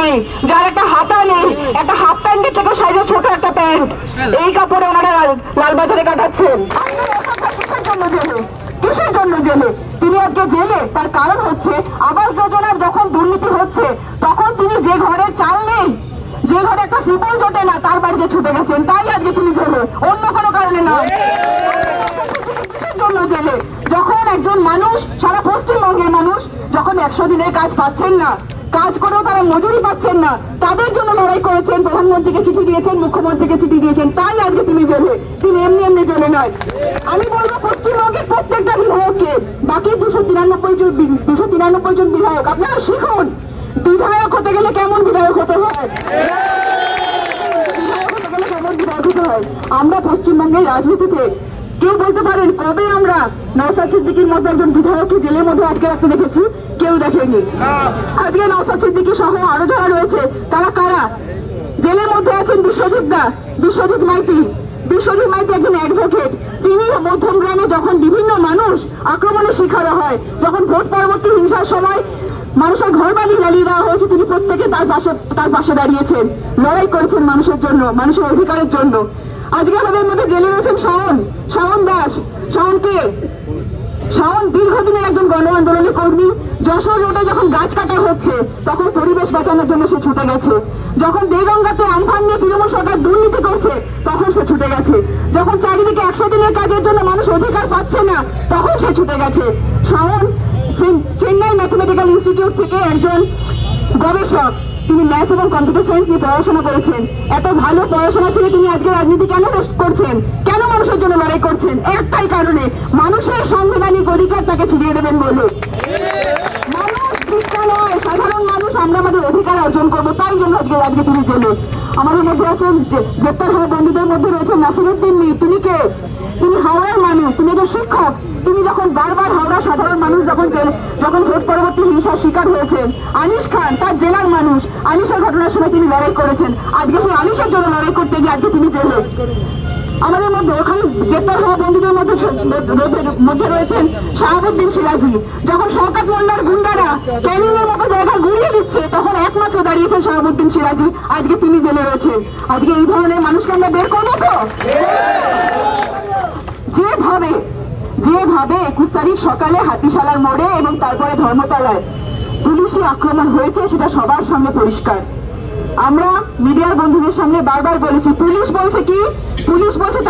নেই, যার একটা হাতা নেই, একটা হাফ প্যান্টের থেকে সাইজে ছোট একটা প্যান্ট, এই কাপড়ে ওনারা লালবাজারে কাটাচ্ছেন। কিসের জন্য জেলে? তিনি আজকে জেলে, তার কারণ হচ্ছে আবাস যোজনার যখন দুর্নীতি হচ্ছে তখন তিনি যে ঘরের চাল নেই, যে ঘরে একটা ত্রিপল জোটে না, তার বাড়িতে ছুটে গেছেন, তাই আজকে তিনি জেলে, অন্য কোনো কারণে নয়। কিসের জন্য জেলে? যখন একজন মানুষ, সারা পশ্চিমবঙ্গের মানুষ যখন 100 দিনের কাজ পাচ্ছেন না, কাজ করেও তারা মজুরি পাচ্ছেন না, তাদের জন্য লড়াই করেছেন, প্রধানমন্ত্রীকে চিঠি দিয়েছেন, মুখ্যমন্ত্রীকে চিঠি দিয়েছেন, তাই আজকে তিনি জেলে। তিনি এমনি এমনি জেলে নয়। আমি বলবো পশ্চিমবঙ্গের প্রত্যেকটা বিধায়ককে, বাকি 293 জন বিধায়ক, আপনারা শিখুন বিধায়ক হতে গেলে কেমন বিধায়ক হতে হয়, আমরা পশ্চিমবঙ্গের রাজনীতিতে কেউ বলতে পারেন কবে আমরা নওশাদ সিদ্দিকীর মতো একজন বিধায়ককে জেলের মধ্যে আটকে রাখতে দেখেছি? কেউ দেখেনি। আজকে নওশাদ সিদ্দিকী সহ আরো যারা রয়েছে তারা কারা? জেলের মধ্যে আছেন বিশ্বজিৎ মাইতি। বিশ্বজিৎ মাইতি একজন অ্যাডভোকেট। তিনি মধ্যমগ্রামে যখন বিভিন্ন মানুষ আক্রমণের শিকার হয়, যখন ভোট পরবর্তী হিংসার সময় মানুষের ঘর বাড়ি জ্বালিয়ে দেওয়া হয়েছে, তিনি প্রত্যেকে তার পাশে দাঁড়িয়েছেন, লড়াই করেছেন মানুষের জন্য, মানুষের অধিকারের জন্য। আজকে আমাদের মধ্যে জেলে রয়েছেন শাওন দাস। শাওন দীর্ঘদিনের একজন গণ আন্দোলনের কর্মী। যশোর রোডে যখন গাছ কাটা হচ্ছে তখন পরিবেশ বাঁচানোর জন্য সে ছুটে গেছে। যখন দেগঙ্গাতে আমফান নিয়ে তৃণমূল সরকার দুর্নীতি করছে তখন সে ছুটে গেছে। যখন চারিদিকে 100 দিনের কাজের জন্য মানুষ অধিকার পাচ্ছে না তখন সে ছুটে গেছে। শাওন চেন্নাই ম্যাথমেটিক্যাল ইনস্টিটিউট থেকে একজন গবেষক। তিনি ম্যাথ এবং কম্পিউটার সায়েন্স নিয়ে পড়াশোনা করেছেন। এত ভালো পড়াশোনা ছিল তিনি আজকে রাজনীতি কেন করছেন, কেন মানুষের জন্য লড়াই করছেন? একটাই কারণে, মানুষের সাংবিধানিক অধিকার তাকে ফিরিয়ে দেবেন বলে। মানুষ শিক্ষা নয়, সাধারণ মানুষ আমরা আমাদের অধিকার অর্জন করবো, তাই জন্য আজকে তিনি জেলে। আমাদের মধ্যে আছেন গ্রেপ্তার হওয়া বন্ধুদের মধ্যে রয়েছে নাসিরউদ্দিন মীর। তিনি কে? তিনি হাওড়ার মানুষ, তিনি একজন শিক্ষক। তিনি যখন বারবার হাওড়া সাধারণ মানুষ যখন ভোট পরবর্তী হিংসার শিকার হয়েছেন, আনিস খান তার জেলার মানুষ, আনিসের ঘটনার সময় তিনি লড়াই করেছেন। আজকে সেই আনিসের জন্য লড়াই করতে গিয়ে আজকে তিনি জেলে। আমাদের মধ্যে ওখানে গ্রেপ্তার হওয়া বন্ধুদের মধ্যে রয়েছেন শাহাবুদ্দিন সিরাজি। যখন শওকত মোল্লার গুন্ডারা ক্যানিং এর মতো জায়গা ঘুরিয়ে দিচ্ছে তখন একমাত্র দাঁড়িয়েছেন শাহাবুদ্দিন সিরাজি, আজকে তিনি জেলে রয়েছেন। আজকে এই ধরনের মানুষকে আমরা বের করবো তো? যেভাবে 21 তারিখ সকালে হাতিশালার মোড়ে এবং তারপরে ধর্মতলায় পুলিশি আক্রমণ হয়েছে সেটা সবার সামনে পরিষ্কার। আমরা মিডিয়ার বন্ধুদের সামনে বারবার বলেছি, পুলিশ বলছে কি? পুলিশ বলছে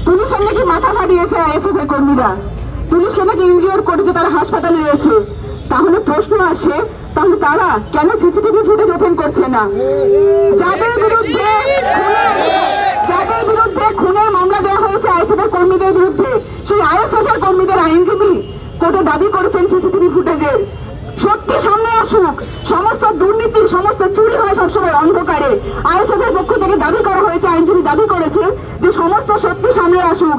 পুলিশের নাকি মাথা ফাটিয়েছে আইএসএফ এর কর্মীরা, পুলিশকে নাকি ইনজিওর করেছে, তারা হাসপাতালে রয়েছে। তাহলে প্রশ্ন আসে, তাহলে তারা কেন সিসিটিভি ফুটেজ ওপেন করছে না? যাদের বিরুদ্ধে খুনের মামলা দেওয়া হয়েছে আইএসএফ এর কর্মীদের বিরুদ্ধে, সেই আইএসএফ এর কর্মীদের আইনজীবী কোর্টে দাবি করেছেন সিসিটিভি ফুটেজের সত্যি সামনে আসুক। সমস্ত দুর্নীতি, সমস্ত চুরি হয় সবসময় অন্ধকারে। আইএসএফ এর পক্ষ থেকে দাবি করা হয়েছে, আইনজীবী দাবি করেছে যে সমস্ত সত্যি সামনে আসুক,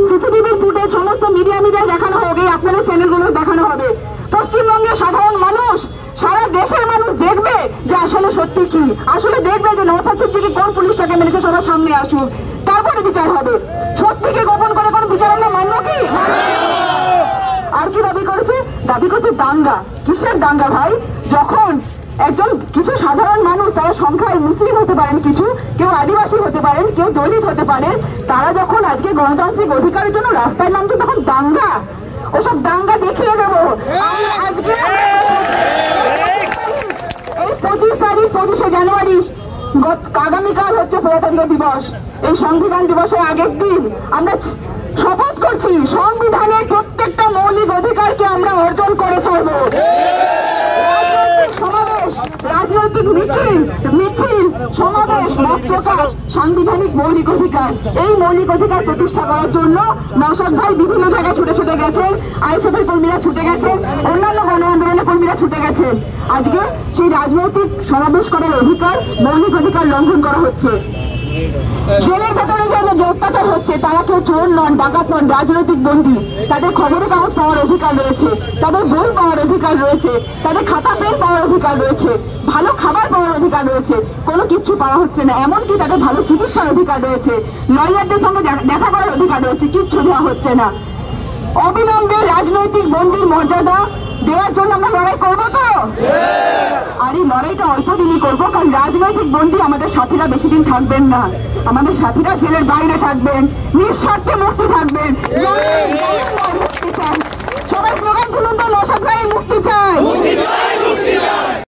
সিসিটিভির ফুটেজ সমস্ত মিডিয়ায় দেখানো হবে, আপনাদের চ্যানেলগুলো দেখানো হবে। পশ্চিমবঙ্গের সাধারণ মানুষ, সারা দেশের মানুষ দেখবে যে আসলে সত্যি কি, আসলে দেখবে যে নওশাদ সিদ্দিকী কোন পুলিশটাকে মেরেছে, সবার সামনে আসুক, তারপরে বিচার হবে। সত্যিকে গোপন করে কোনো বিচার আমরা মানব কি? আর কি দাবি করেছে? দাবি করছে দাঙ্গা। কিসের দাঙ্গা ভাই? যখন কিছু সাধারণ মানুষ, তারা সংখ্যায় মুসলিম হতে পারেন, কেউ আদিবাসী হতে পারেন, কেউ দলিত হতে পারেন, তারা যখন আজকে গণতান্ত্রিক অধিকারের জন্য রাস্তায় নামছে তখন দাঙ্গা। ওসব দাঙ্গা দেখিয়ে দেবো আজকে। এই 25 তারিখ 25শে জানুয়ারি আগামীকাল হচ্ছে প্রজাতন্ত্র দিবস। এই সংবিধান দিবসের আগের দিন আমরা শপথ করছি সংবিধানের প্রত্যেকটা মৌলিক অধিকারকে আমরা অর্জন করে ছাড়ব। সমাবেশ, রাজনৈতিক মিছিল, সমাবেশ, মত প্রকাশ সাংবিধানিক মৌলিক অধিকার। এই মৌলিক অধিকার প্রতিষ্ঠা করার জন্য নওশাদ ভাই বিভিন্ন জায়গায় ছুটে গেছেন, আইএসএফ এর কর্মীরা ছুটে গেছেন, অন্যান্য গণ আন্দোলনের কর্মীরা ছুটে গেছেন। আজকে সেই রাজনৈতিক সমাবেশ করার অধিকার, মৌলিক অধিকার লঙ্ঘন করা হচ্ছে। জেলের ভেতরে যে অত্যাচার হচ্ছে, তারা কেউ চোর নন, ডাকাত নন, রাজনৈতিক বন্দী। তাদের খবরের কাগজ পাওয়ার অধিকার রয়েছে, তাদের বই পাওয়ার অধিকার রয়েছে, তাদের খাতা পেন পাওয়ার অধিকার রয়েছে, ভালো খাবার পাওয়ার অধিকার রয়েছে। কোনো কিছু পাওয়া হচ্ছে না। এমনকি তাদের ভালো চিকিৎসার অধিকার রয়েছে, লয়ারদের সঙ্গে দেখা করার অধিকার রয়েছে, কিচ্ছু দেওয়া হচ্ছে না। অবিলম্বে রাজনৈতিক বন্দীর মর্যাদা দেওয়ার জন্য আমরা লড়াই করবো তো? আর এই লড়াইটা অল্প দিনই করবো, কারণ রাজনৈতিক বন্দী আমাদের সাথীরা বেশি দিন থাকবেন না। আমাদের সাথীরা জেলের বাইরে থাকবেন, নিঃস্বার্থে মুক্তি থাকবেন।